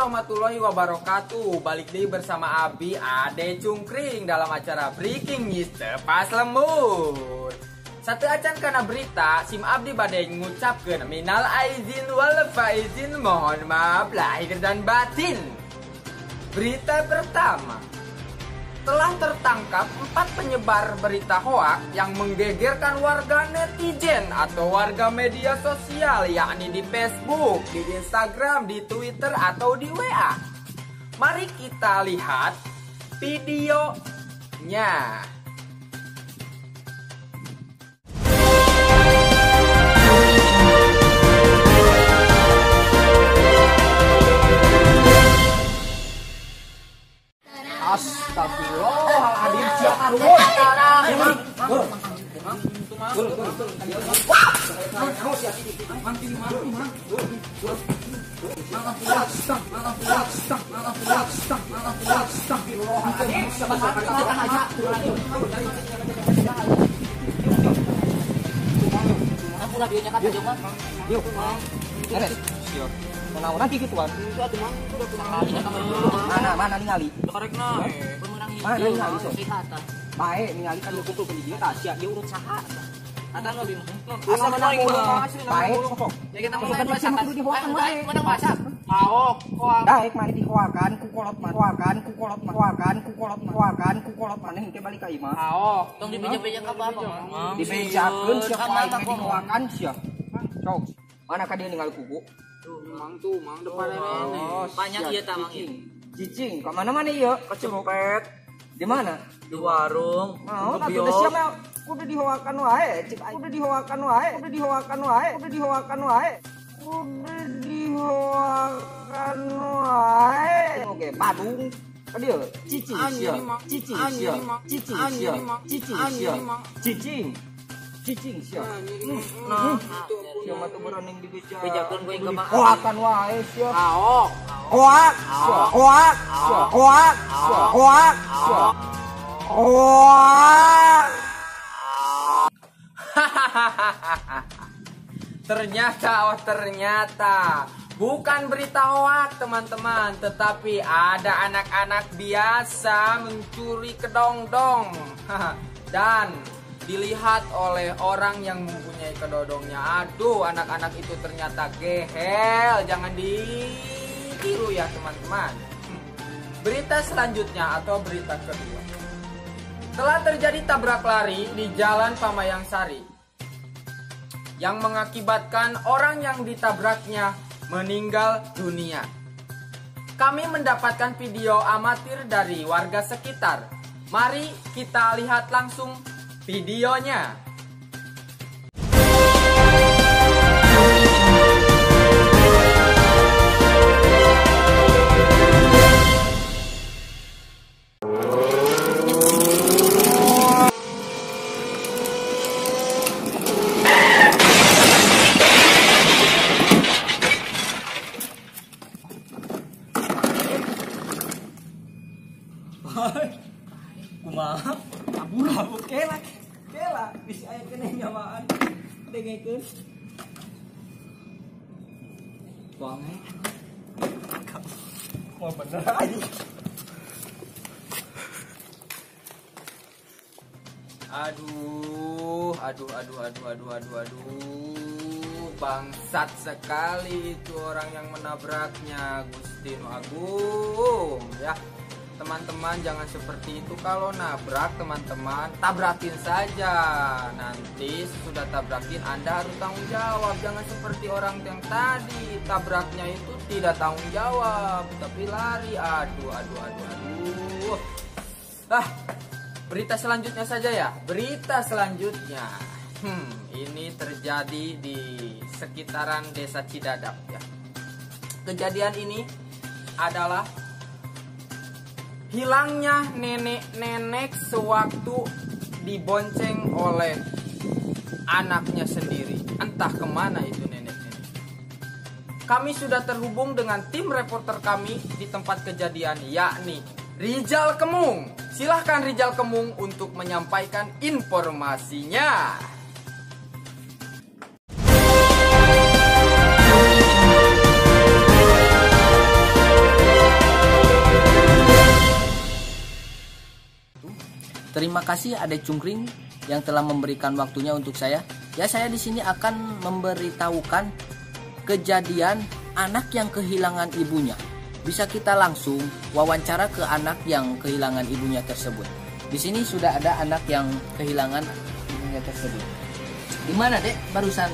warahmatullahi wabarakatuh. Balik lagi bersama Abi Ade Cungkring dalam acara Breaking News Tepas Lembut. Satu acan karena berita Sim Abdi badai ngucapkeun minal aizin wal faizin, mohon maaf lahir dan batin. Berita pertama, telah tertangkap 4 penyebar berita hoak yang menggegerkan warga netizen atau warga media sosial, yakni di Facebook, di Instagram, di Twitter, atau di WA. Mari kita lihat videonya. Astagfirullahaladzim, siapa nanti gituan. Mana ningali? Mana ningali so? Bae ningali kan lu kumpul pendidikan Asia, dia urut saha. Atan lo di asa mana bae sokok. Ya kita mau masak di hoakan bae. Mana masak? Aok, daek mari dihoakan ku kolot maneh henteu balik ka imah. Aok, tong dibeja-beja ka bapak. Dibejakeun sia bae dihoakan sia. Sok. Mana ka dia ningali kuku? Mang depan rene. Banyak ieu tah mang ini. Cicing, ka mana-mana ieu? Ka Cipet. Di mana? Di warung. Oh, atuh teh sia mah kudu dihoakan wae, cik aing. Kudu dihoakan wae. Oke, Padung. Ka dieu, cicing sia. Cicing sia. Nah, sia mah teu bereneng dibeja. Bejakeun gue ke mah. Hoakan wae sia. Hoak. Ternyata bukan berita hoak teman-teman, tetapi ada anak-anak biasa mencuri kedongdong dan dilihat oleh orang yang mempunyai kedodongnya. Aduh, anak-anak itu ternyata gehel, jangan ditiru ya teman-teman. Berita selanjutnya atau berita kedua, telah terjadi tabrak lari di Jalan Pamayang Sari yang mengakibatkan orang yang ditabraknya meninggal dunia. Kami mendapatkan video amatir dari warga sekitar. Mari kita lihat langsung videonya. Kumaha? Kabur kela bisa aya kene nyawaan dengekeun. Wange. Mau bener aja. Aduh. Bangsat sekali itu orang yang menabraknya, Gusti Nu Agung ya. Teman-teman jangan seperti itu, kalau nabrak teman-teman tabrakin saja, nanti sudah tabrakin Anda harus tanggung jawab. Jangan seperti orang yang tadi tabraknya itu tidak tanggung jawab tapi lari. Aduh. Berita selanjutnya saja ya. Berita selanjutnya ini terjadi di sekitaran Desa Cidadap ya. Kejadian ini adalah hilangnya nenek-nenek sewaktu dibonceng oleh anaknya sendiri. Entah kemana itu nenek-nenek. Kami sudah terhubung dengan tim reporter kami di tempat kejadian, yakni Rijal Kemung. Silahkan Rijal Kemung untuk menyampaikan informasinya. Terima kasih Adek Cungkring yang telah memberikan waktunya untuk saya. Ya, saya di sini akan memberitahukan kejadian anak yang kehilangan ibunya. Bisa kita langsung wawancara ke anak yang kehilangan ibunya tersebut. Di sini sudah ada anak yang kehilangan ibunya tersebut. Di mana, Dek? Barusan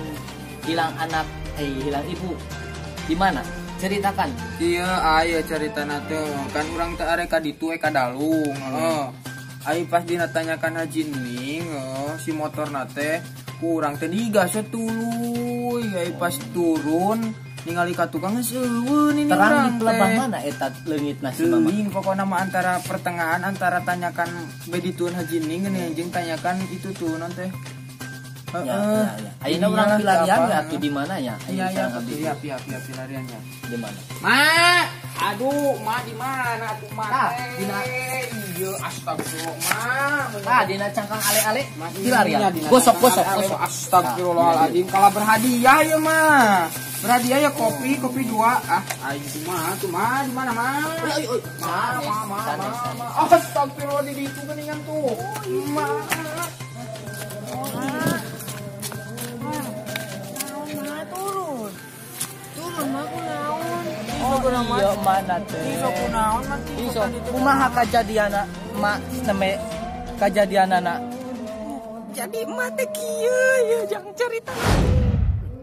hilang anak, hilang ibu. Di mana? Ceritakan. Iya, ayo cerita nate. Kan orang teh areka ditu eka dalung. Ayo pas dinatanyakan Haji Ning, si motor nate kurang teh digas tuluy. Ayo pas turun ningali ka tukang geus eueun ini terang di pelebah mana eta leungitna si Mama? Teuing pokona mah antara pertengahan antara tanyakan beditueun Haji Ning geuning jeung tanyakan itu tuh nanti. Ya. Ayeuna urang pilarian ya atuh di mana ya? Iya, pilariannya. Di mana? Aduh, di mana atuh mah? Iya, astagfirullah, dina cangkang ale-ale. Pilarian. Gosok. Astagfirullahaladzim. Kalau berhadiah ya mah. Berhadiah ya kopi 2. Ayo tuh mah di mana mah? Astagfirullah di ditu geuningan tuh. Iya mana teh? Kumaha kajadiana mak neme kajadianana? Jadi emak teh kieu ya jangan cerita.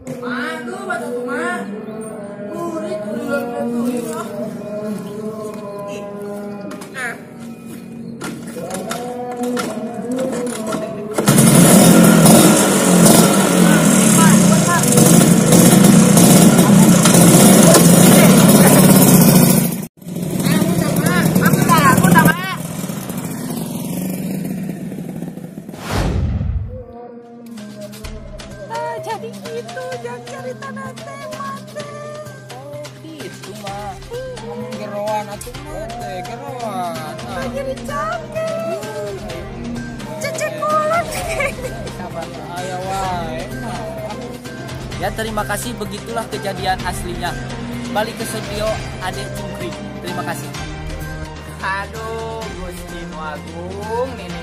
Aduh, batu mah. Kurit jadi gitu, jangan cerita nanti mate. Gitu mah. Ngomong geroan atuh mate, geroan. Jadi capek. Cecek kolot. Sabar aya wae. Ya, terima kasih, begitulah kejadian aslinya. Balik ke studio Adek Cungkring. Terima kasih. Aduh, Gusti Nu Agung, nih.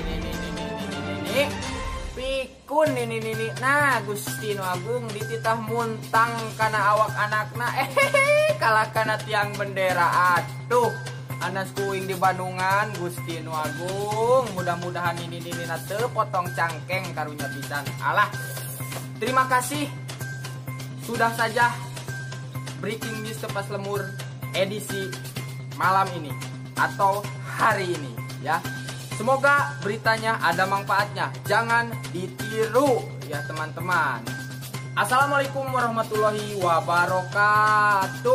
Pikun nih. Nah, Gusti Nu Agung dititah muntang kana awak anakna. Kalah kana tiang bendera. Aduh, anas kuing di Bandungan, Gusti Nu Agung. Mudah-mudahan ini teu potong cangkeng karunya pisan. Alah. Terima kasih. Sudah saja Breaking News Tepas Lemur edisi malam ini atau hari ini ya. Semoga beritanya ada manfaatnya. Jangan ditiru ya teman-teman. Assalamualaikum warahmatullahi wabarakatuh.